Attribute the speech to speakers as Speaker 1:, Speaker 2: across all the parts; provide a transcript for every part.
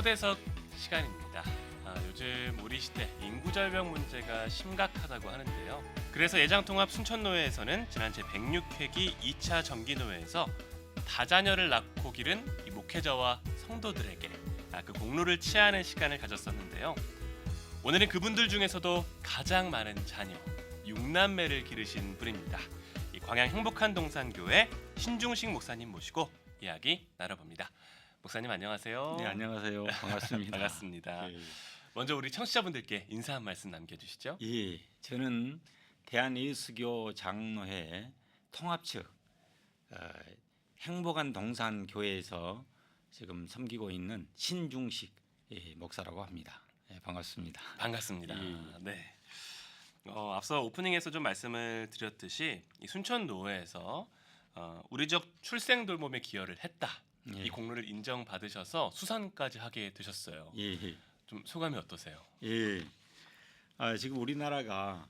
Speaker 1: 초대석 시간입니다. 요즘 우리 시대 인구 절벽 문제가 심각하다고 하는데요. 그래서 예장통합 순천노회에서는 지난 제106회기 2차 정기노회에서 다자녀를 낳고 기른 이 목회자와 성도들에게 그 공로를 치하하는 시간을 가졌었는데요. 오늘은 그분들 중에서도 가장 많은 자녀 6남매를 기르신 분입니다. 이 광양 행복한 동산교회 신중식 목사님 모시고 이야기 나눠봅니다. 목사님 안녕하세요.
Speaker 2: 네, 안녕하세요. 반갑습니다.
Speaker 1: 반갑습니다.
Speaker 2: 예.
Speaker 1: 먼저 우리 청취자분들께 인사 한 말씀 남겨주시죠.
Speaker 2: 예, 저는 대한예수교 장로회 통합측 행복한 동산 교회에서 지금 섬기고 있는 신중식 목사라고 합니다. 예, 반갑습니다.
Speaker 1: 반갑습니다.
Speaker 2: 예.
Speaker 1: 네. 앞서 오프닝에서 좀 말씀을 드렸듯이 이 순천노회에서 우리 지역 출생 돌봄에 기여를 했다.
Speaker 2: 예.
Speaker 1: 이 공로를 인정받으셔서 수상까지 하게 되셨어요.
Speaker 2: 예,
Speaker 1: 좀 소감이 어떠세요?
Speaker 2: 예. 지금 우리나라가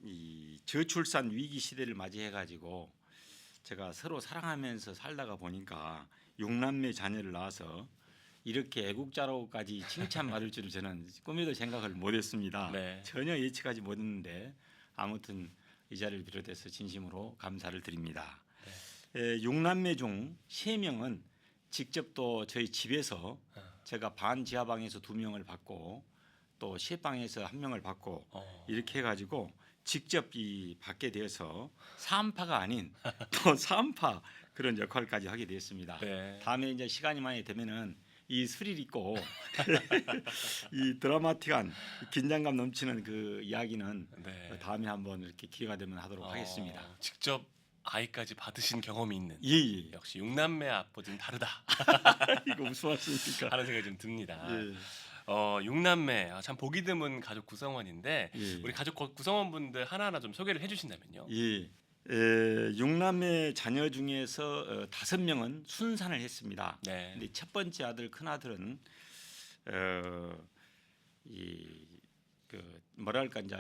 Speaker 2: 이 저출산 위기 시대를 맞이해가지고 제가 서로 사랑하면서 살다가 보니까 6남매 자녀를 낳아서 이렇게 애국자로까지 칭찬받을 줄을 저는 꿈에도 생각을 못했습니다.
Speaker 1: 네.
Speaker 2: 전혀 예측하지 못했는데 아무튼 이 자리를 비롯해서 진심으로 감사를 드립니다. 6남매 중 3명은 직접 또 저희 집에서 제가 반 지하방에서 2명을 받고 또 시방에서 1명을 받고 이렇게 해가지고 직접 이 받게 되어서 사음파가 아닌 또 사음파 그런 역할까지 하게 되었습니다.
Speaker 1: 네.
Speaker 2: 다음에 이제 시간이 많이 되면은 이 스릴 있고 이 드라마틱한 긴장감 넘치는 그 이야기는
Speaker 1: 네.
Speaker 2: 다음에 한번 이렇게 기회가 되면 하도록 하겠습니다.
Speaker 1: 직접 아이까지 받으신 경험이 있는
Speaker 2: 예.
Speaker 1: 역시 6남매 아버지는 다르다
Speaker 2: 이거 무슨 말씀입니까?
Speaker 1: 하는 생각이 좀 듭니다.
Speaker 2: 예.
Speaker 1: 6남매 참 보기 드문 가족 구성원인데
Speaker 2: 예.
Speaker 1: 우리 가족 구성원분들 하나하나 좀 소개를 해주신다면요.
Speaker 2: 예. 6남매 자녀 중에서 5명은 순산을 했습니다.
Speaker 1: 네.
Speaker 2: 근데 첫 번째 아들 큰 아들은 이그 뭐랄까 이제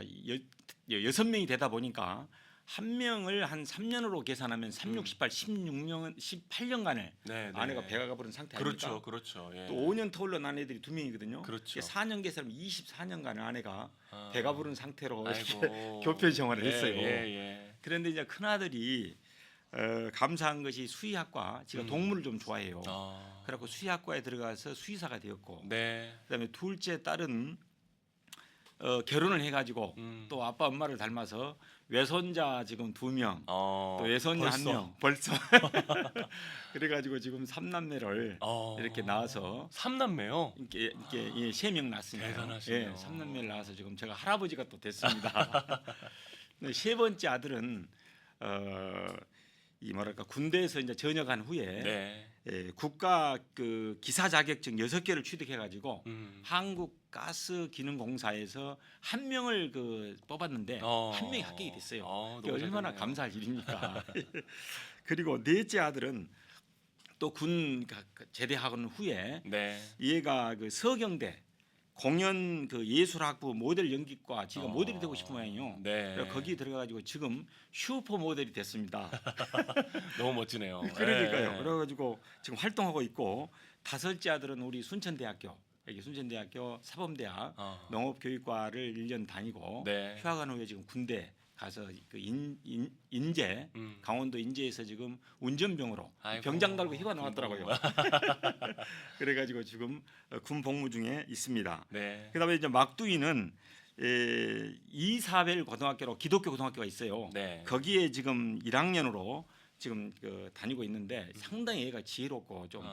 Speaker 2: 6명이 되다 보니까 한 명을 한 3년으로 계산하면 3, 6, 18, 16년 18년간을
Speaker 1: 네,
Speaker 2: 아내가
Speaker 1: 네.
Speaker 2: 배가 부른 상태 아닙니까?
Speaker 1: 그렇죠. 예.
Speaker 2: 또 5년 터울러 난 애들이 2명이거든요.
Speaker 1: 그렇죠.
Speaker 2: 4년 계산하면 24년간을 아내가
Speaker 1: 아.
Speaker 2: 배가 부른 상태로 이렇게
Speaker 1: 아이고.
Speaker 2: 교표 생활을 했어요.
Speaker 1: 예.
Speaker 2: 그런데 이제 큰 아들이 감사한 것이 수의학과, 제가 동물을 좀 좋아해요. 그래갖고 수의학과에 들어가서 수의사가 되었고,
Speaker 1: 네.
Speaker 2: 그다음에 둘째 딸은 결혼을 해가지고 또 아빠 엄마를 닮아서 외손자 지금 2명, 또 외손자
Speaker 1: 벌써?
Speaker 2: 1명 벌써 그래가지고 지금 3남매를 이렇게 낳아서
Speaker 1: 3남매요?
Speaker 2: 이렇게 3명 낳았습니다.
Speaker 1: 대단하시네요.
Speaker 2: 3남매를 낳아서 지금 제가 할아버지가 또 됐습니다. 네, 세 번째 아들은 이 뭐랄까 군대에서 이제 전역한 후에
Speaker 1: 네.
Speaker 2: 국가 그 기사 자격증 6개를 취득해가지고 한국가스기능공사에서 1명을 그 뽑았는데 1명이 합격이 됐어요. 이게 얼마나 감사할 일입니까? 그리고 넷째 아들은 또 군 제대하고는 후에
Speaker 1: 네.
Speaker 2: 얘가 그 서경대 공연 그 예술학부 모델 연기과 지가 모델이 되고 싶은 모양이에요.
Speaker 1: 네.
Speaker 2: 그래서 거기 들어가가지고 지금 슈퍼 모델이 됐습니다.
Speaker 1: 너무 멋지네요.
Speaker 2: 그러니까요.
Speaker 1: 네.
Speaker 2: 그래가지고 지금 활동하고 있고 다섯째 아들은 우리 순천대학교 여기 순천대학교 사범대학 농업교육과를 1년 다니고
Speaker 1: 네.
Speaker 2: 휴학한 후에 지금 군대 가서 그 인제 강원도 인제에서 지금 운전병으로
Speaker 1: 아이고.
Speaker 2: 병장 달고 휴가 나왔더라고요. 그래가지고 지금 군 복무 중에 있습니다.
Speaker 1: 네.
Speaker 2: 그다음에 이제 막둥이는 이사벨 고등학교로 기독교 고등학교가 있어요.
Speaker 1: 네.
Speaker 2: 거기에 지금 1학년으로 지금 그 다니고 있는데 상당히 얘가 지혜롭고 좀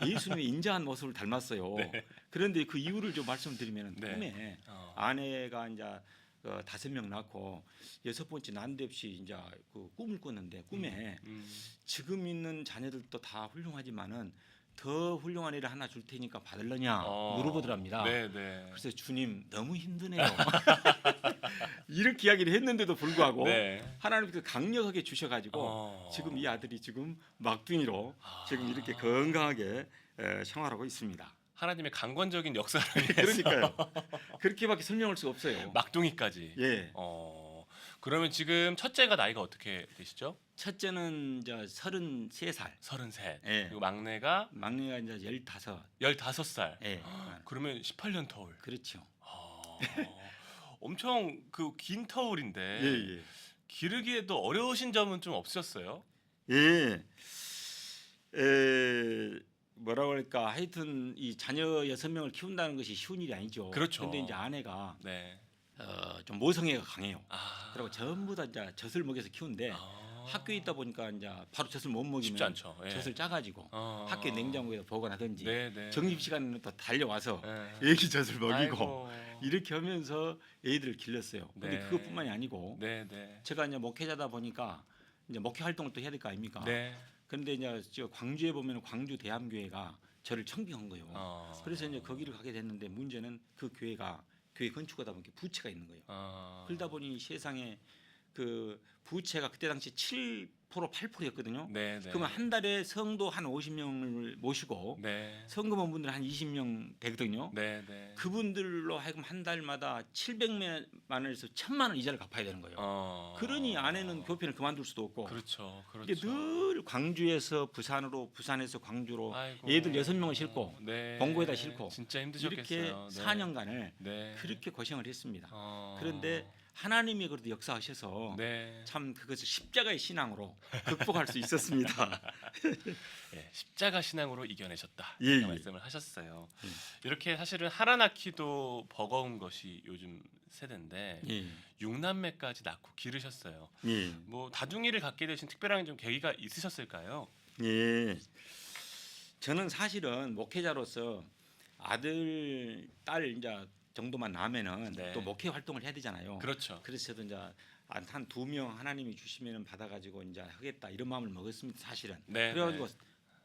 Speaker 2: 예수님의 인자한 모습을 닮았어요.
Speaker 1: 네.
Speaker 2: 그런데 그 이유를 좀 말씀드리면
Speaker 1: 네.
Speaker 2: 꿈에 아내가 이제 5명 낳고 6번째 난데없이 이제 그 꿈을 꿨는데 꿈에 지금 있는 자녀들도 다 훌륭하지만은 더 훌륭한 애를 하나 줄 테니까 받을려냐 물어보더랍니다.
Speaker 1: 네.
Speaker 2: 그래서 주님 너무 힘드네요. 이렇게 이야기를 했는데도 불구하고
Speaker 1: 네.
Speaker 2: 하나님께서 강력하게 주셔가지고 지금 이 아들이 지금 막둥이로 지금 이렇게 건강하게 생활하고 있습니다.
Speaker 1: 하나님의 강권적인 역사를
Speaker 2: 그러니까요. 그렇게밖에 설명할 수가 없어요.
Speaker 1: 막둥이까지.
Speaker 2: 예.
Speaker 1: 그러면 지금 첫째가 나이가 어떻게 되시죠?
Speaker 2: 첫째는 이제 33살.
Speaker 1: 33.
Speaker 2: 예.
Speaker 1: 그리고 막내가
Speaker 2: 막내가 이제 15.
Speaker 1: 15살.
Speaker 2: 예.
Speaker 1: 그러면 18년 터울.
Speaker 2: 그렇죠.
Speaker 1: 엄청 그 긴 터울인데
Speaker 2: 예.
Speaker 1: 기르기에도 어려우신 점은 좀 없으셨어요?
Speaker 2: 예. 뭐라고 할까? 하여튼 이 자녀 6명을 키운다는 것이 쉬운 일이 아니죠.
Speaker 1: 그렇죠.
Speaker 2: 근데 이제 아내가
Speaker 1: 네.
Speaker 2: 좀 모성애가 강해요.
Speaker 1: 아.
Speaker 2: 그리고 전부 다 이제 젖을 먹여서 키우는데 학교에 있다 보니까 이제 바로 젖을 못 먹이면
Speaker 1: 쉽지 않죠. 예.
Speaker 2: 젖을 짜가지고 학교 냉장고에 보관하든지
Speaker 1: 네.
Speaker 2: 점심 시간에는 또 달려와서
Speaker 1: 예.
Speaker 2: 애기 젖을 먹이고
Speaker 1: 아이고.
Speaker 2: 이렇게 하면서 애들을 길렀어요. 근데
Speaker 1: 네.
Speaker 2: 그것뿐만이 아니고
Speaker 1: 네.
Speaker 2: 제가 이제 목회자다 보니까 이제 목회 활동을 또 해야 될 거 아닙니까?
Speaker 1: 네.
Speaker 2: 그런데 이제 저 광주에 보면 광주 대함교회가 저를 청빙한 거예요. 그래서 이제 거기를 가게 됐는데 문제는 그 교회가 교회 건축하다 보니까 부채가 있는 거예요. 그러다 보니 세상에 그 부채가 그때 당시 7% 8%였거든요.
Speaker 1: 네.
Speaker 2: 그러면 한 달에 성도 한 50명을 모시고
Speaker 1: 네.
Speaker 2: 성금원분들 한 20명 되거든요.
Speaker 1: 네.
Speaker 2: 그분들로 하여금 한 달마다 700만 원에서 1000만 원 이자를 갚아야 되는 거예요. 그러니 아내는 교편을 그만둘 수도 없고.
Speaker 1: 그렇죠.
Speaker 2: 이게 늘 광주에서 부산으로, 부산에서 광주로
Speaker 1: 아이고.
Speaker 2: 애들 6명을 싣고
Speaker 1: 네.
Speaker 2: 본고에다 싣고
Speaker 1: 진짜
Speaker 2: 이렇게
Speaker 1: 힘드셨겠어요.
Speaker 2: 4년간을
Speaker 1: 네.
Speaker 2: 그렇게 고생을 했습니다.
Speaker 1: 어.
Speaker 2: 그런데 하나님이 그래도 역사하셔서
Speaker 1: 네.
Speaker 2: 참 그것을 십자가의 신앙으로 극복할 수 있었습니다.
Speaker 1: 네, 십자가 신앙으로 이겨내셨다.
Speaker 2: 예,
Speaker 1: 이렇게
Speaker 2: 예.
Speaker 1: 말씀을 하셨어요. 이렇게 사실은 하나 낳기도 버거운 것이 요즘 세대인데
Speaker 2: 예.
Speaker 1: 6남매까지 낳고 기르셨어요.
Speaker 2: 예.
Speaker 1: 뭐 다둥이를 갖게 되신 특별한 좀 계기가 있으셨을까요?
Speaker 2: 예. 저는 사실은 목회자로서 아들, 딸 이제 정도만 나면은
Speaker 1: 네.
Speaker 2: 또 목회 활동을 해야 되잖아요.
Speaker 1: 그렇죠.
Speaker 2: 그래서 저도 이제 한 2명 하나님이 주시면은 받아가지고 이제 하겠다 이런 마음을 먹었습니다. 사실은.
Speaker 1: 네.
Speaker 2: 그래가지고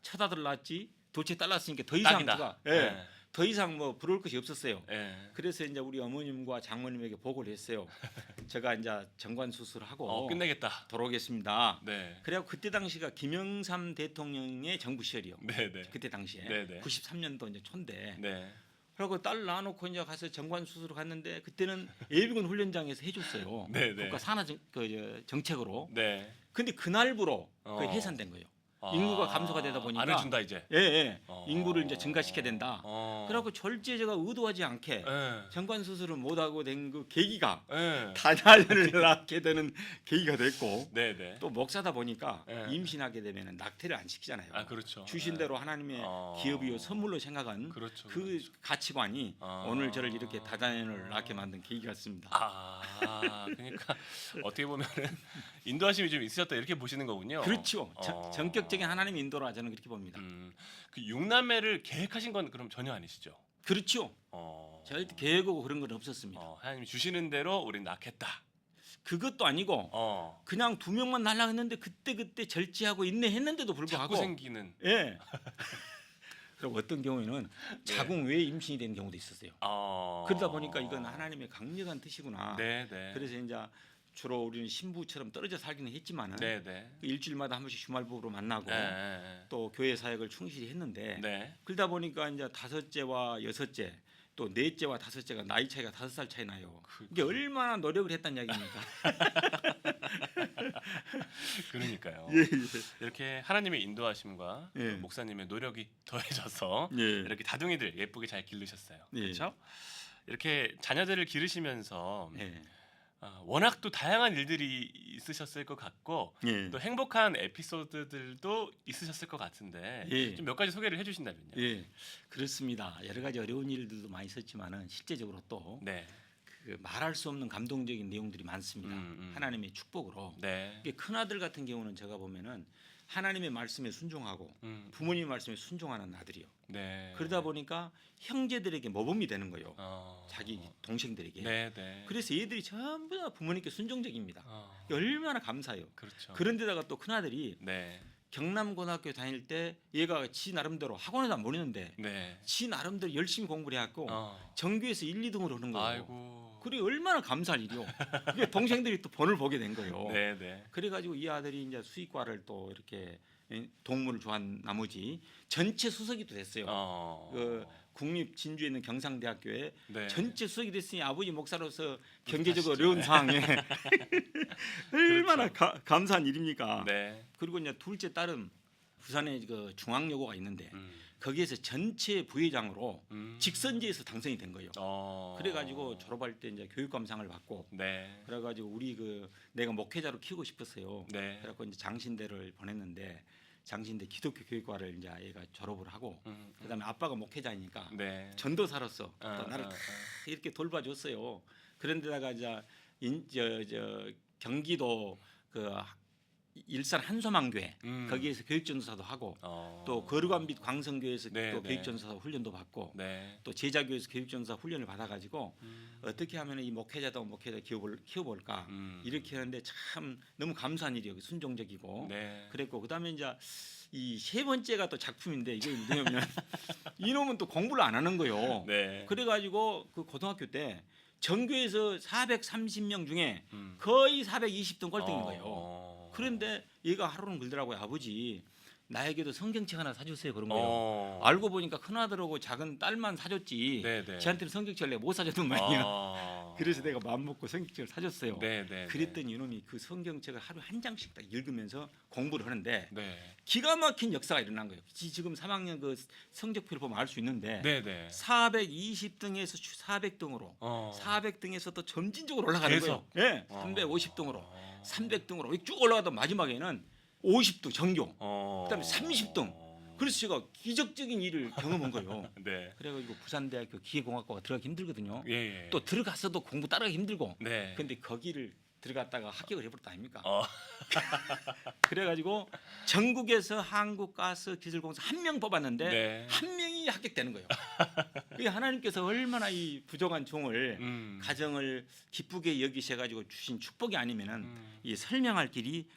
Speaker 2: 첫 아들 낳았지 둘째 딸 낳았으니까 더 이상
Speaker 1: 딱이다.
Speaker 2: 누가
Speaker 1: 네.
Speaker 2: 더 이상 뭐 부러울 것이 없었어요.
Speaker 1: 네.
Speaker 2: 그래서 이제 우리 어머님과 장모님에게 보고를 했어요. 제가 이제 정관 수술하고
Speaker 1: 끝내겠다.
Speaker 2: 돌아오겠습니다.
Speaker 1: 네.
Speaker 2: 그래고 그때 당시가 김영삼 대통령의 정부 시절이요.
Speaker 1: 네.
Speaker 2: 그때 당시에
Speaker 1: 네.
Speaker 2: 93년도 이제 초인데.
Speaker 1: 네.
Speaker 2: 그리고 딸 낳아놓고 이제 가서 정관 수술을 갔는데 그때는 예비군 훈련장에서 해줬어요.
Speaker 1: 네.
Speaker 2: 국가 산하 정책으로.
Speaker 1: 네.
Speaker 2: 근데 그날부로
Speaker 1: 어.
Speaker 2: 그게 해산된 거예요. 인구가 감소가 되다 보니까
Speaker 1: 안 해준다 이제.
Speaker 2: 예. 인구를 이제 증가시켜야 된다.
Speaker 1: 어.
Speaker 2: 그래갖고 절제 제가 의도하지 않게
Speaker 1: 네.
Speaker 2: 정관 수술을 못하고 된 그 계기가
Speaker 1: 네.
Speaker 2: 다자녀를 낳게 되는 계기가 됐고
Speaker 1: 네.
Speaker 2: 또 목사다 보니까
Speaker 1: 네.
Speaker 2: 임신하게 되면 낙태를 안 시키잖아요.
Speaker 1: 아 그렇죠.
Speaker 2: 주신 대로 하나님의 기업이요 선물로 생각한
Speaker 1: 그렇죠.
Speaker 2: 그
Speaker 1: 그렇죠.
Speaker 2: 가치관이 오늘 저를 이렇게 다자녀를 낳게 만든 계기 같습니다.
Speaker 1: 그러니까 어떻게 보면은 인도하심이 좀 있으셨다 이렇게 보시는 거군요.
Speaker 2: 그렇죠. 전격적인 하나님의 인도라 저는 그렇게 봅니다.
Speaker 1: 그 6남매를 계획하신 건 그럼 전혀 아니시죠?
Speaker 2: 그렇죠. 절대 계획하고 그런 건 없었습니다.
Speaker 1: 하나님이 주시는 대로 우린 낳겠다.
Speaker 2: 그것도 아니고 그냥 2명만 날라 했는데 그때 절제하고 인내했는데도 불구하고
Speaker 1: 자꾸 생기는.
Speaker 2: 예. 그리고 어떤 경우에는 자궁 외에 임신이 되는 경우도 있었어요. 그러다 보니까 이건 하나님의 강력한 뜻이구나.
Speaker 1: 네.
Speaker 2: 그래서 이제 주로 우리는 신부처럼 떨어져 살기는 했지만은
Speaker 1: 네.
Speaker 2: 그 일주일마다 한 번씩 주말부부로 만나고
Speaker 1: 네.
Speaker 2: 또 교회 사역을 충실히 했는데
Speaker 1: 네.
Speaker 2: 그러다 보니까 이제 5째와 6째 또 4째와 5째가 나이 차이가 5살 차이 나요. 이게 얼마나 노력을 했다는 이야기입니까?
Speaker 1: 그러니까요.
Speaker 2: 예.
Speaker 1: 이렇게 하나님의 인도하심과
Speaker 2: 예.
Speaker 1: 목사님의 노력이 더해져서
Speaker 2: 예.
Speaker 1: 이렇게 다둥이들 예쁘게 잘 기르셨어요.
Speaker 2: 예.
Speaker 1: 그렇죠? 이렇게 자녀들을 기르시면서
Speaker 2: 예.
Speaker 1: 워낙 또 다양한 일들이 있으셨을 것 같고
Speaker 2: 예.
Speaker 1: 또 행복한 에피소드들도 있으셨을 것 같은데
Speaker 2: 예.
Speaker 1: 좀 몇 가지 소개를 해주신다면요.
Speaker 2: 예, 그렇습니다. 여러 가지 어려운 일들도 많이 있었지만은 실제적으로 또
Speaker 1: 네.
Speaker 2: 그 말할 수 없는 감동적인 내용들이 많습니다. 하나님의 축복으로.
Speaker 1: 네.
Speaker 2: 이게 큰 아들 같은 경우는 제가 보면은 하나님의 말씀에 순종하고
Speaker 1: 음.
Speaker 2: 부모님의 말씀에 순종하는 아들이요.
Speaker 1: 네.
Speaker 2: 그러다 보니까 형제들에게 모범이 되는 거예요. 자기 동생들에게.
Speaker 1: 네.
Speaker 2: 그래서 얘들이 전부 다 부모님께 순종적입니다.
Speaker 1: 어.
Speaker 2: 얼마나 감사해요.
Speaker 1: 그렇죠.
Speaker 2: 그런데다가 또 큰 아들이
Speaker 1: 네.
Speaker 2: 경남고등학교 다닐 때 얘가 지 나름대로 학원에도 안 보내는데
Speaker 1: 네.
Speaker 2: 지 나름대로 열심히 공부를 해갖고 전교에서 1, 2등으로 오는 거예요.
Speaker 1: 아이고.
Speaker 2: 그래 얼마나 감사할 일이요. 그게 동생들이 또 번을 보게 된 거예요.
Speaker 1: 네.
Speaker 2: 그래가지고 이 아들이 이제 수의과를 또 이렇게 동물을 좋아한 나머지 전체 수석이 또 됐어요. 그 국립 진주에 있는 경상대학교에
Speaker 1: 네.
Speaker 2: 전체 수석이 됐으니 아버지 목사로서
Speaker 1: 뿌듯하시죠.
Speaker 2: 경제적으로 어려운 상황에 얼마나 감사한 일입니까?
Speaker 1: 네.
Speaker 2: 그리고 이제 둘째 딸은 부산에 그 중앙여고가 있는데
Speaker 1: 음.
Speaker 2: 거기에서 전체 부회장으로
Speaker 1: 음.
Speaker 2: 직선제에서 당선이 된 거예요.
Speaker 1: 어.
Speaker 2: 그래가지고 졸업할 때 이제 교육감상을 받고
Speaker 1: 네.
Speaker 2: 그래가지고 우리 그 내가 목회자로 키우고 싶었어요.
Speaker 1: 네.
Speaker 2: 그래갖고 이제 장신대를 보냈는데 장신대 기독교 교육과를 이제 얘가 졸업을 하고 그다음에 아빠가 목회자니까
Speaker 1: 네.
Speaker 2: 전도사로서 또
Speaker 1: 아,
Speaker 2: 나를
Speaker 1: 아,
Speaker 2: 다
Speaker 1: 아.
Speaker 2: 이렇게 돌봐줬어요. 그런데다가 이제 경기도 그 일산 한소망교회 거기에서 교육전도사도 하고 또 거르관 및 광성교회에서
Speaker 1: 네,
Speaker 2: 또
Speaker 1: 네.
Speaker 2: 교육전도사 훈련도 받고
Speaker 1: 네.
Speaker 2: 또 제자교회에서 교육전도사 훈련을 받아가지고 어떻게 하면 이 목회자도 목회자 키워볼까 이렇게 하는데 참 너무 감사한 일이에요. 순종적이고
Speaker 1: 네.
Speaker 2: 그랬고 그다음에 이제 이 세 번째가 또 작품인데 이게 뭐냐면 이놈은 또 공부를 안 하는 거예요.
Speaker 1: 네.
Speaker 2: 그래가지고 그 고등학교 때 전교에서 430명 중에
Speaker 1: 음.
Speaker 2: 거의 420등 꼴등인 거예요.
Speaker 1: 어.
Speaker 2: 그런데 얘가 하루는 그러더라고요. 아버지 나에게도 성경책 하나 사줬어요. 그런 거예요.
Speaker 1: 어.
Speaker 2: 알고 보니까 큰아들하고 작은 딸만 사줬지
Speaker 1: 네네.
Speaker 2: 지한테는 성경책을 내가 못 사줬단 말이야.
Speaker 1: 아.
Speaker 2: 그래서 내가 마음 먹고 성경책을 사줬어요.
Speaker 1: 네네.
Speaker 2: 그랬더니 이놈이 그 성경책을 하루에 한 장씩 딱 읽으면서 공부를 하는데
Speaker 1: 네.
Speaker 2: 기가 막힌 역사가 일어난 거예요. 지금 3학년 그 성적표를 보면 알 수 있는데
Speaker 1: 네네.
Speaker 2: 420등에서 400등으로
Speaker 1: 어.
Speaker 2: 400등에서 또 점진적으로 올라가는
Speaker 1: 계속?
Speaker 2: 거예요. 네,
Speaker 1: 어.
Speaker 2: 350등으로 300등으로 쭉 올라가다 마지막에는 50등 전교
Speaker 1: 어.
Speaker 2: 그다음에 30등. 그래서 제가 기적적인 일을 경험한 거예요.
Speaker 1: 네.
Speaker 2: 그래가지고 부산대학교 기계공학과가 들어가기 힘들거든요.
Speaker 1: 예. 예.
Speaker 2: 또 들어갔어도 공부 따라가기 힘들고
Speaker 1: 네.
Speaker 2: 근데 거기를 들어갔다가 합격을 해버렸다 아닙니까?
Speaker 1: 어.
Speaker 2: 그래가지고 전국에서 한국가스기술공사 한 명 뽑았는데
Speaker 1: 네.
Speaker 2: 한 명이 합격되는 거예요. 그게 하나님께서 얼마나 이 부족한 종을 가정을 기쁘게 여기셔가지고 주신 축복이 아니면은 이 설명할 길이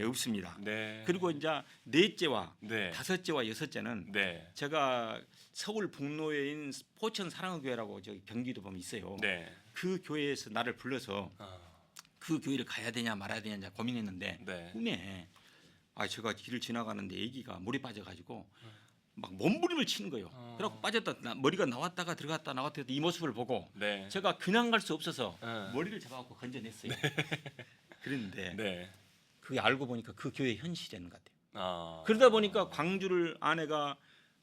Speaker 2: 없습니다.
Speaker 1: 네.
Speaker 2: 그리고 이제 넷째와
Speaker 1: 네.
Speaker 2: 다섯째와 여섯째는
Speaker 1: 네.
Speaker 2: 제가 서울 북로에 있는 포천 사랑교회라고 저기 경기도 보면 있어요.
Speaker 1: 네.
Speaker 2: 그 교회에서 나를 불러서 그 교회를 가야 되냐 말아야 되냐 이제 고민했는데
Speaker 1: 네.
Speaker 2: 꿈에 제가 길을 지나가는데 애기가 물에 빠져가지고 막 몸부림을 치는 거예요. 그래갖고 빠졌다 머리가 나왔다가 들어갔다 나왔다 이 모습을 보고
Speaker 1: 네.
Speaker 2: 제가 그냥 갈 수 없어서
Speaker 1: 어.
Speaker 2: 머리를 잡아갖고 건져냈어요. 그랬는데
Speaker 1: 네.
Speaker 2: 그게 알고 보니까 그 교회 현실이라는 것 같아요.
Speaker 1: 아.
Speaker 2: 그러다 보니까 광주를 아내가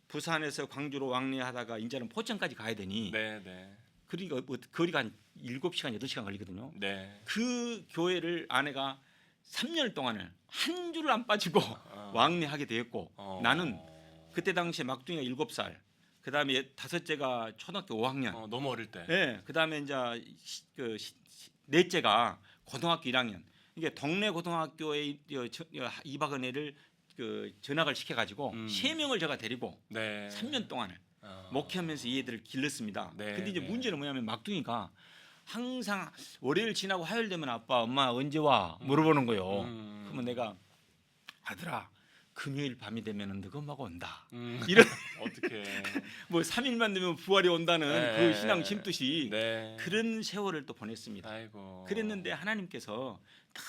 Speaker 2: 부산에서 광주로 왕래하다가 이제는 포천까지 가야 되니
Speaker 1: 네, 네.
Speaker 2: 그러니까 뭐 거리가 한 7시간 8시간 걸리거든요.
Speaker 1: 네.
Speaker 2: 그 교회를 아내가 3년 동안을 한 줄을 안 빠지고 왕래하게 되었고 나는 그때 당시에 막둥이가 7살 그다음에 다섯째가 초등학교 5학년
Speaker 1: 너무 어릴 때.
Speaker 2: 네, 그다음에 이제 넷째가 고등학교 1학년 이게 동네 고등학교에 이박은 애를 그 전학을 시켜가지고 3명을 제가 데리고
Speaker 1: 네.
Speaker 2: 3년 동안을 목회하면서 이 애들을 길렀습니다.
Speaker 1: 네,
Speaker 2: 근데 이제
Speaker 1: 네.
Speaker 2: 문제는 뭐냐면 막둥이가 항상 월요일 지나고 화요일 되면 아빠 엄마 언제 와 물어보는 거예요. 그러면 내가 아들아 금요일 밤이 되면은 너가 엄마가 온다. 이런
Speaker 1: 어떻게?
Speaker 2: 뭐 3일만 되면 부활이 온다는
Speaker 1: 네.
Speaker 2: 그 신앙 심듯이
Speaker 1: 네.
Speaker 2: 그런 세월을 또 보냈습니다.
Speaker 1: 아이고.
Speaker 2: 그랬는데 하나님께서 다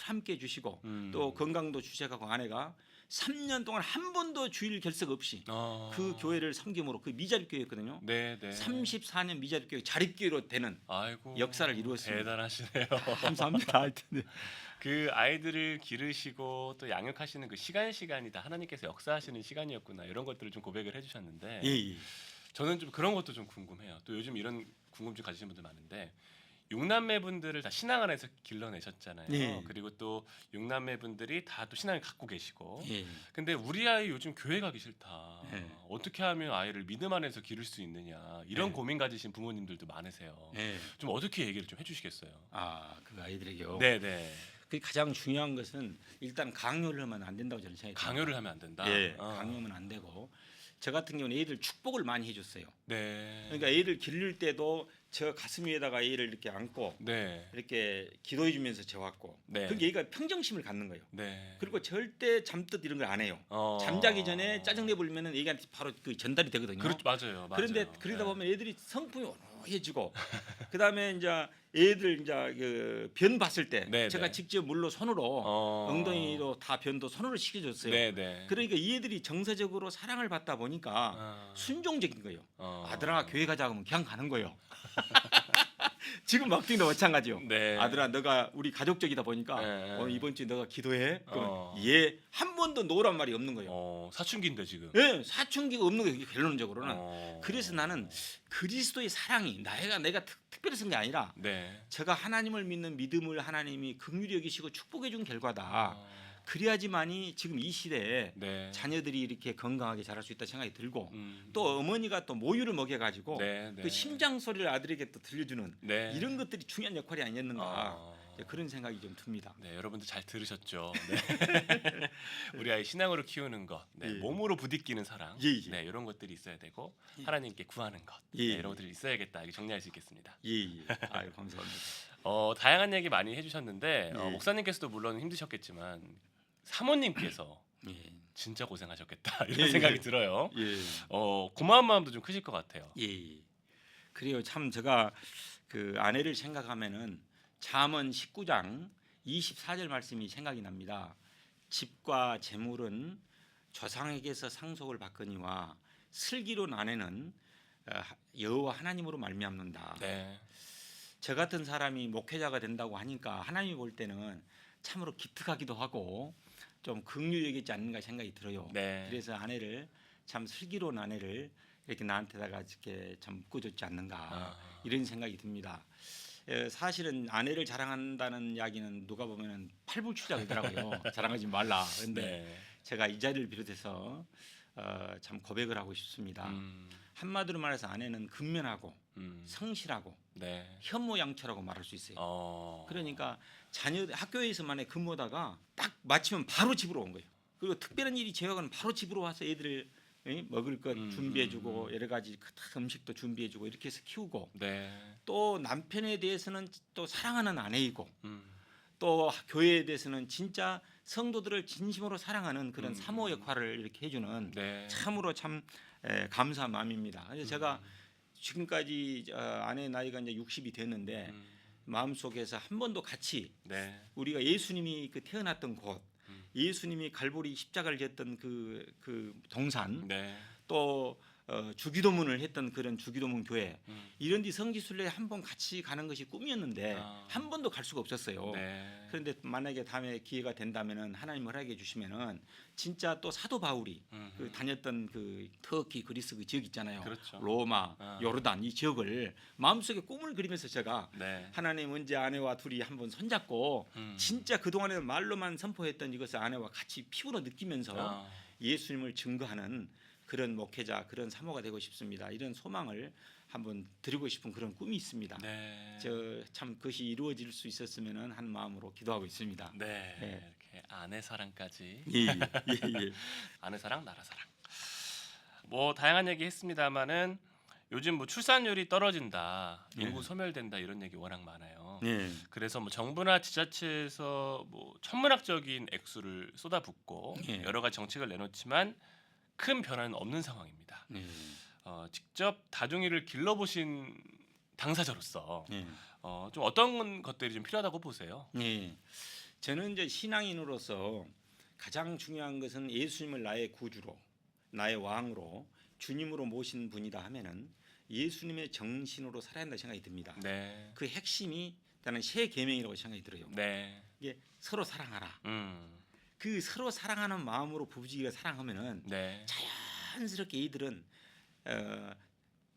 Speaker 2: 함께 해주시고 또 건강도 주셔가고 아내가 3년 동안 한 번도 주일 결석 없이 그 교회를 섬김으로 그 미자립교회였거든요.
Speaker 1: 네, 네.
Speaker 2: 34년 미자립교회 자립교회로 되는
Speaker 1: 아이고.
Speaker 2: 역사를 이루었습니다.
Speaker 1: 대단하시네요.
Speaker 2: 감사합니다. 하여튼
Speaker 1: 그 아이들을 기르시고 또 양육하시는 그 시간이 다 하나님께서 역사하시는 시간이었구나 이런 것들을 좀 고백을 해주셨는데
Speaker 2: 예.
Speaker 1: 저는 좀 그런 것도 좀 궁금해요. 또 요즘 이런 궁금증 가지신 분들 많은데 6남매 분들을 다 신앙 안에서 길러내셨잖아요.
Speaker 2: 예.
Speaker 1: 그리고 또 6남매 분들이 다 또 신앙을 갖고 계시고.
Speaker 2: 예.
Speaker 1: 근데 우리 아이 요즘 교회 가기 싫다.
Speaker 2: 예.
Speaker 1: 어떻게 하면 아이를 믿음 안에서 기를 수 있느냐 이런
Speaker 2: 예.
Speaker 1: 고민 가지신 부모님들도 많으세요.
Speaker 2: 예.
Speaker 1: 좀 어떻게 얘기를 좀 해주시겠어요?
Speaker 2: 그 아이들에게요.
Speaker 1: 네네.
Speaker 2: 그 가장 중요한 것은 일단 강요를 하면 안 된다고 저는 생각해요.
Speaker 1: 강요를 하면 안 된다.
Speaker 2: 예. 강요하면 안 되고 저 같은 경우는 애들 축복을 많이 해줬어요.
Speaker 1: 네.
Speaker 2: 그러니까 애들 기를 때도 저 가슴 위에다가 애를 이렇게 안고
Speaker 1: 네.
Speaker 2: 이렇게 기도해 주면서 재웠고
Speaker 1: 네.
Speaker 2: 그게 얘가 평정심을 갖는 거예요.
Speaker 1: 네.
Speaker 2: 그리고 절대 잠뜻 이런 걸 안 해요. 잠자기 전에 짜증 내 버리면은 애기한테 바로 그 전달이 되거든요.
Speaker 1: 그렇죠. 맞아요.
Speaker 2: 그런데
Speaker 1: 맞아요.
Speaker 2: 그러다
Speaker 1: 네.
Speaker 2: 보면 애들이 성품이 온화해지고 그다음에 이제 애들 이제 그 변 봤을 때
Speaker 1: 네,
Speaker 2: 제가
Speaker 1: 네.
Speaker 2: 직접 물로 손으로 엉덩이로 다 변도 손으로 시켜줬어요.
Speaker 1: 네, 네.
Speaker 2: 그러니까 이 애들이 정서적으로 사랑을 받다 보니까 순종적인 거예요. 아들아 교회 가자 하면 그냥 가는 거예요. 지금 막둥이도 마찬가지요.
Speaker 1: 네.
Speaker 2: 아들아 너가 우리 가족적이다 보니까
Speaker 1: 네.
Speaker 2: 이번 주에 너가 기도해. 그럼
Speaker 1: 어.
Speaker 2: 얘 한 번도 노란 말이 없는 거예요.
Speaker 1: 사춘기인데 지금.
Speaker 2: 예, 사춘기가 없는 거예요. 결론적으로는.
Speaker 1: 어.
Speaker 2: 그래서 나는 그리스도의 사랑이 내가 특별히 쓴 게 아니라
Speaker 1: 네.
Speaker 2: 제가 하나님을 믿는 믿음을 하나님이 긍휼히 여기시고 축복해 준 결과다. 그래야지만이 지금 이 시대에
Speaker 1: 네.
Speaker 2: 자녀들이 이렇게 건강하게 자랄 수 있다 생각이 들고
Speaker 1: 음.
Speaker 2: 또 어머니가 또 모유를 먹여가지고
Speaker 1: 네, 네.
Speaker 2: 그 심장 소리를 아들에게 또 들려주는
Speaker 1: 네.
Speaker 2: 이런 것들이 중요한 역할이 아니었는가
Speaker 1: 어.
Speaker 2: 그런 생각이 좀 듭니다.
Speaker 1: 네, 여러분들 잘 들으셨죠? 네. 우리 아이 신앙으로 키우는 것, 네,
Speaker 2: 예.
Speaker 1: 몸으로 부딪히는 사랑,
Speaker 2: 예, 예.
Speaker 1: 네, 이런 것들이 있어야 되고
Speaker 2: 예.
Speaker 1: 하나님께 구하는 것,
Speaker 2: 예,
Speaker 1: 네,
Speaker 2: 예.
Speaker 1: 이런 것들이 있어야겠다. 이렇게 정리할 수 있겠습니다.
Speaker 2: 예. 아유 감사합니다.
Speaker 1: 다양한 얘기 많이 해주셨는데
Speaker 2: 예.
Speaker 1: 목사님께서도 물론 힘드셨겠지만 사모님께서
Speaker 2: 예.
Speaker 1: 진짜 고생하셨겠다 이런
Speaker 2: 예,
Speaker 1: 생각이
Speaker 2: 예.
Speaker 1: 들어요.
Speaker 2: 예.
Speaker 1: 고마운 마음도 좀 크실 것 같아요.
Speaker 2: 예. 그래요. 참 제가 그 아내를 생각하면은 잠언 19장 24절 말씀이 생각이 납니다. 집과 재물은 조상에게서 상속을 받거니와 슬기로운 아내는 여호와 하나님으로 말미암는다.
Speaker 1: 네,
Speaker 2: 저 같은 사람이 목회자가 된다고 하니까 하나님이 볼 때는 참으로 기특하기도 하고 좀 긍휼히 여기지 않는가 생각이 들어요.
Speaker 1: 네.
Speaker 2: 그래서 아내를 참 슬기로운 아내를 이렇게 나한테다가 이렇게 참 묶어줬지 않는가 이런 생각이 듭니다. 사실은 아내를 자랑한다는 이야기는 누가 보면은 팔불출자 그러더라고요. 자랑하지 말라. 그런데
Speaker 1: 네.
Speaker 2: 제가 이 자리를 비롯해서 참 고백을 하고 싶습니다. 한마디로 말해서 아내는 근면하고 성실하고
Speaker 1: 네.
Speaker 2: 현모양처라고 말할 수 있어요.
Speaker 1: 그러니까
Speaker 2: 그러니까 자녀 학교에서만에 근무하다가 딱 마치면 바로 집으로 온 거예요. 그리고 특별한 일이 제외하고는 바로 집으로 와서 애들을 먹을 것 준비해주고 여러 가지 음식도 준비해주고 이렇게 해서 키우고
Speaker 1: 네.
Speaker 2: 또 남편에 대해서는 또 사랑하는 아내이고
Speaker 1: 음.
Speaker 2: 또 교회에 대해서는 진짜 성도들을 진심으로 사랑하는 그런 사모 역할을 이렇게 해주는
Speaker 1: 네.
Speaker 2: 참으로 참 감사한 마음입니다. 그래서 제가 지금까지 아내 나이가 이제 60이 됐는데 마음속에서 한 번도 같이
Speaker 1: 네.
Speaker 2: 우리가 예수님이 그 태어났던 곳, 예수님이 갈보리 십자가를 졌던 그 동산,
Speaker 1: 네.
Speaker 2: 또 주기도문을 했던 그런 주기도문 교회 이런 데 성지순례 한 번 같이 가는 것이 꿈이었는데 한 번도 갈 수가 없었어요.
Speaker 1: 네.
Speaker 2: 그런데 만약에 다음에 기회가 된다면은 하나님 허락해 주시면은 진짜 또 사도 바울이 그 다녔던 그 터키 그리스 그 지역 있잖아요.
Speaker 1: 그렇죠.
Speaker 2: 로마, 요르단 이 지역을 마음속에 꿈을 그리면서 제가
Speaker 1: 네.
Speaker 2: 하나님 언제 아내와 둘이 한번 손잡고 진짜 그 동안에는 말로만 선포했던 이것을 아내와 같이 피부로 느끼면서 예수님을 증거하는 그런 목회자, 그런 사모가 되고 싶습니다. 이런 소망을 한번 드리고 싶은 그런 꿈이 있습니다.
Speaker 1: 네.
Speaker 2: 저 참 그것이 이루어질 수 있었으면은 한 마음으로 기도하고 있습니다.
Speaker 1: 네.
Speaker 2: 네.
Speaker 1: 이렇게 아내 사랑까지.
Speaker 2: 예, 예.
Speaker 1: 아내 사랑, 나라 사랑. 뭐 다양한 얘기 했습니다만은 요즘 뭐 출산율이 떨어진다, 인구 소멸된다 이런 얘기 워낙 많아요.
Speaker 2: 예.
Speaker 1: 그래서 뭐 정부나 지자체에서 뭐 천문학적인 액수를 쏟아붓고
Speaker 2: 예.
Speaker 1: 여러 가지 정책을 내놓지만 큰 변화는 없는 상황입니다.
Speaker 2: 예.
Speaker 1: 직접 다중이를 길러보신 당사자로서
Speaker 2: 예.
Speaker 1: 좀 어떤 것들이 좀 필요하다고 보세요?
Speaker 2: 예. 저는 이제 신앙인으로서 가장 중요한 것은 예수님을 나의 구주로, 나의 왕으로, 주님으로 모신 분이다 하면은 예수님의 정신으로 살아야 한다 생각이 듭니다.
Speaker 1: 네.
Speaker 2: 그 핵심이 나는 새 계명이라고 생각이 들어요.
Speaker 1: 네.
Speaker 2: 이게 서로 사랑하라.
Speaker 1: 음.
Speaker 2: 그 서로 사랑하는 마음으로 부부지기가 사랑하면은
Speaker 1: 네.
Speaker 2: 자연스럽게 이들은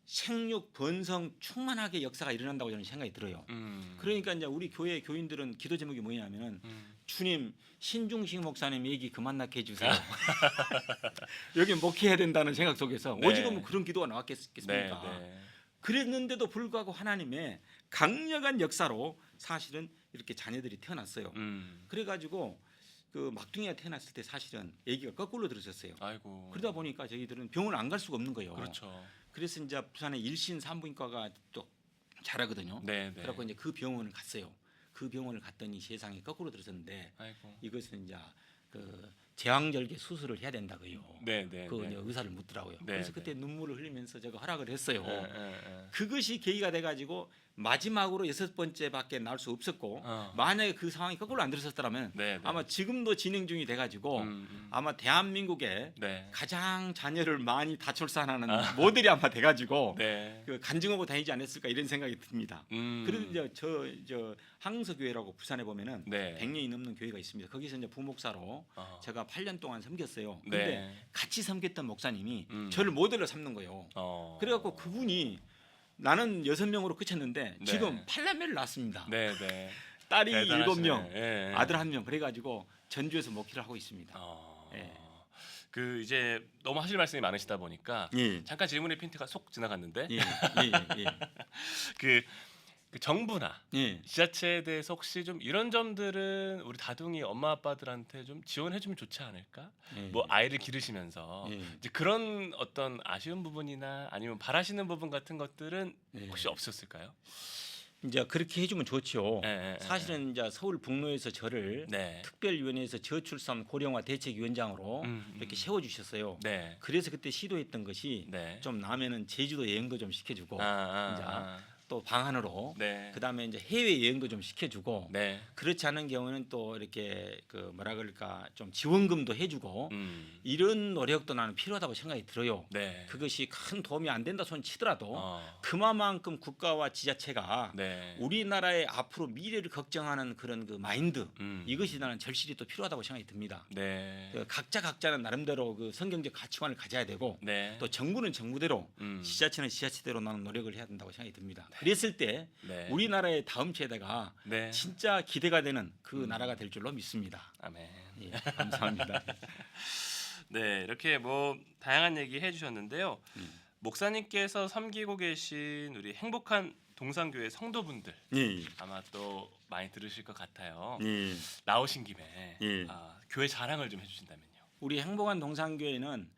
Speaker 2: 생육 번성 충만하게 역사가 일어난다고 저는 생각이 들어요. 그러니까 이제 우리 교회 교인들은 기도 제목이 뭐냐면은 주님 신중식 목사님 얘기 그만 낳게 해주세요. 여기 목회해야 된다는 생각 속에서
Speaker 1: 네.
Speaker 2: 오직은 그런 기도가 나왔겠습니까?
Speaker 1: 네. 네.
Speaker 2: 그랬는데도 불구하고 하나님의 강력한 역사로 사실은 이렇게 자녀들이 태어났어요. 그래가지고 그 막둥이가 태어났을 때 사실은 아기가 거꾸로 들었었어요.
Speaker 1: 아이고.
Speaker 2: 그러다 보니까 저희들은 병원 안 갈 수가 없는 거예요.
Speaker 1: 그렇죠.
Speaker 2: 그래서 이제 부산에 일신 산부인과가 또 잘하거든요.
Speaker 1: 네, 네.
Speaker 2: 그래갖고 이제 그 병원을 갔어요. 그 병원을 갔더니 세상이 거꾸로 들었었는데
Speaker 1: 아이고.
Speaker 2: 이것은 이제 그 제왕절개 수술을 해야 된다고요.
Speaker 1: 네, 네.
Speaker 2: 그
Speaker 1: 네.
Speaker 2: 이제 의사를 묻더라고요.
Speaker 1: 네,
Speaker 2: 그래서
Speaker 1: 네.
Speaker 2: 그때 눈물을 흘리면서 제가 허락을 했어요.
Speaker 1: 네.
Speaker 2: 그것이 계기가 돼가지고 마지막으로 6번째밖에 나올 수 없었고 만약에 그 상황이 거꾸로 안 들었었다면
Speaker 1: 네, 네.
Speaker 2: 아마 지금도 진행 중이 돼가지고 아마 대한민국에
Speaker 1: 네.
Speaker 2: 가장 자녀를 많이 다출산하는 모델이 아마 돼가지고
Speaker 1: 네.
Speaker 2: 그 간증하고 다니지 않았을까 이런 생각이 듭니다. 그래도 이제 저 항서교회라고 부산에 보면은
Speaker 1: 네.
Speaker 2: 100년이 넘는 교회가 있습니다. 거기서 이제 부목사로 제가 8년 동안 섬겼어요. 근데
Speaker 1: 네.
Speaker 2: 같이 섬겼던 목사님이 저를 모델로 삼는 거예요.
Speaker 1: 어.
Speaker 2: 그래갖고 그분이 나는 6명으로 끝쳤는데
Speaker 1: 네.
Speaker 2: 지금 8남매를 낳았습니다.
Speaker 1: 네, 네.
Speaker 2: 딸이
Speaker 1: 대단하시네.
Speaker 2: 7명,
Speaker 1: 예, 예.
Speaker 2: 아들 1명. 그래가지고 전주에서 목회를 하고 있습니다. 예.
Speaker 1: 그 이제 너무 하실 말씀이 많으시다 보니까
Speaker 2: 예.
Speaker 1: 잠깐 질문의 핀트가 속 지나갔는데
Speaker 2: 예. 예.
Speaker 1: 그 정부나
Speaker 2: 예.
Speaker 1: 지자체에 대해서 혹시 좀 이런 점들은 우리 다둥이 엄마 아빠들한테 좀 지원해주면 좋지 않을까?
Speaker 2: 예.
Speaker 1: 뭐 아이를 기르시면서
Speaker 2: 예.
Speaker 1: 이제 그런 어떤 아쉬운 부분이나 아니면 바라시는 부분 같은 것들은
Speaker 2: 예.
Speaker 1: 혹시 없었을까요?
Speaker 2: 이제 그렇게 해주면 좋죠.
Speaker 1: 예, 예,
Speaker 2: 사실은 이제 서울 북로에서 저를
Speaker 1: 네.
Speaker 2: 특별위원회에서 저출산 고령화 대책위원장으로 이렇게 세워주셨어요.
Speaker 1: 네.
Speaker 2: 그래서 그때 시도했던 것이
Speaker 1: 네.
Speaker 2: 좀 나면은 제주도 여행도 좀 시켜주고 이제 또 방안으로
Speaker 1: 네.
Speaker 2: 그다음에 이제 해외 여행도 좀 시켜주고
Speaker 1: 네.
Speaker 2: 그렇지 않은 경우는 또 이렇게 그 뭐라 그럴까 좀 지원금도 해주고
Speaker 1: 음.
Speaker 2: 이런 노력도 나는 필요하다고 생각이 들어요.
Speaker 1: 네.
Speaker 2: 그것이 큰 도움이 안 된다 손 치더라도
Speaker 1: 어.
Speaker 2: 그만큼 국가와 지자체가
Speaker 1: 네.
Speaker 2: 우리나라의 앞으로 미래를 걱정하는 그런 그 마인드 이것이 나는 절실히 또 필요하다고 생각이 듭니다.
Speaker 1: 네.
Speaker 2: 그 각자는 나름대로 그 성경적 가치관을 가져야 되고
Speaker 1: 네.
Speaker 2: 또 정부는 정부대로 지자체는 지자체대로 나는 노력을 해야 된다고 생각이 듭니다. 그랬을 때
Speaker 1: 네.
Speaker 2: 우리나라의 다음 세대가
Speaker 1: 네.
Speaker 2: 진짜 기대가 되는 그 나라가 될 줄로 믿습니다.
Speaker 1: 아멘.
Speaker 2: 예, 감사합니다.
Speaker 1: 네, 이렇게 뭐 다양한 얘기 해주셨는데요. 목사님께서 섬기고 계신 우리 행복한 동산교회 성도분들
Speaker 2: 예,
Speaker 1: 아마 또 많이 들으실 것 같아요.
Speaker 2: 예.
Speaker 1: 나오신 김에
Speaker 2: 예.
Speaker 1: 교회 자랑을 좀 해주신다면요.
Speaker 2: 우리 행복한 동산교회는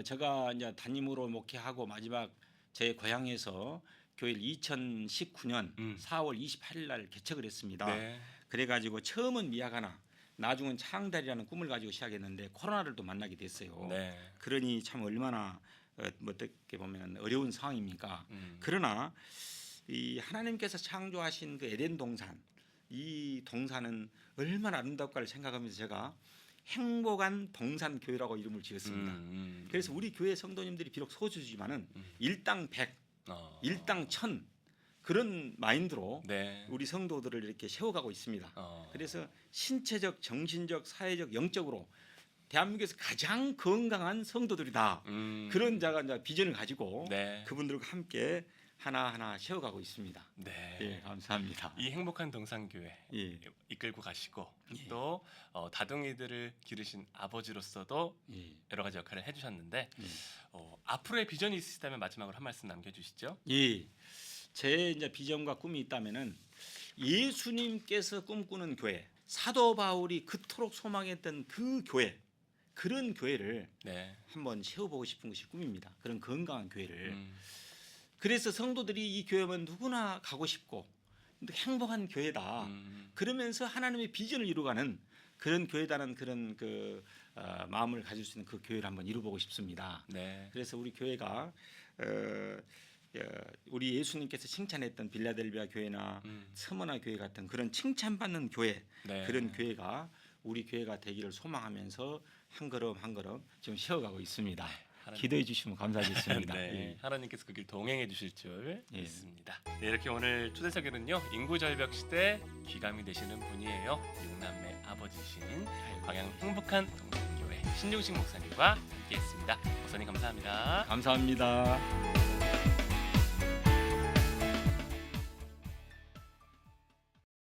Speaker 2: 제가 이제 담임으로 목회하고 마지막 제 고향에서 교회를 2019년 4월 28일 날 개척을 했습니다.
Speaker 1: 네.
Speaker 2: 그래가지고 처음은 미약하나 나중은 창달이라는 꿈을 가지고 시작했는데 코로나를 또 만나게 됐어요.
Speaker 1: 네.
Speaker 2: 그러니 참 얼마나 뭐 어떻게 보면 어려운 상황입니까? 그러나 이 하나님께서 창조하신 그 에덴 동산, 이 동산은 얼마나 아름답까를 생각하면서 제가 행복한 동산 교회라고 이름을 지었습니다. 그래서 우리 교회 성도님들이 비록 소수지만은 일당 100, 일당 1000 그런 마인드로
Speaker 1: 네.
Speaker 2: 우리 성도들을 이렇게 세워가고 있습니다. 그래서 신체적, 정신적, 사회적, 영적으로 대한민국에서 가장 건강한 성도들이다. 그런 자가 이제 비전을 가지고
Speaker 1: 네.
Speaker 2: 그분들과 함께 하나하나 세워가고 있습니다.
Speaker 1: 네.
Speaker 2: 예, 감사합니다.
Speaker 1: 이 행복한 동산교회
Speaker 2: 예,
Speaker 1: 이끌고 가시고
Speaker 2: 예.
Speaker 1: 또 다둥이들을 기르신 아버지로서도
Speaker 2: 예,
Speaker 1: 여러 가지 역할을 해주셨는데
Speaker 2: 예.
Speaker 1: 앞으로의 비전이 있으시다면 마지막으로 한 말씀 남겨주시죠.
Speaker 2: 예. 제 이제 비전과 꿈이 있다면은 예수님께서 꿈꾸는 교회, 사도 바울이 그토록 소망했던 그 교회, 그런 교회를
Speaker 1: 네.
Speaker 2: 한번 세워보고 싶은 것이 꿈입니다. 그런 건강한 교회를. 그래서 성도들이 이 교회면 누구나 가고 싶고 행복한 교회다. 그러면서 하나님의 비전을 이루어가는 그런 교회다는 그런 그 마음을 가질 수 있는 그 교회를 한번 이루어보고 싶습니다.
Speaker 1: 네.
Speaker 2: 그래서 우리 교회가 우리 예수님께서 칭찬했던 빌라델비아 교회나 스머나 교회 같은 그런 칭찬받는 교회,
Speaker 1: 네.
Speaker 2: 그런 교회가 우리 교회가 되기를 소망하면서 한 걸음 한 걸음 지금 세워가고 있습니다.
Speaker 1: 하나님.
Speaker 2: 기도해 주시면 감사하겠습니다.
Speaker 1: 네.
Speaker 2: 예.
Speaker 1: 하나님께서 그 길 동행해 주실 줄
Speaker 2: 예.
Speaker 1: 믿습니다. 네, 이렇게 오늘 초대석에는요 인구 절벽 시대 귀감이 되시는 분이에요. 6남매 아버지신 광양 행복한 동산교회 신중식 목사님과 함께했습니다. 목사님 감사합니다.
Speaker 2: 감사합니다.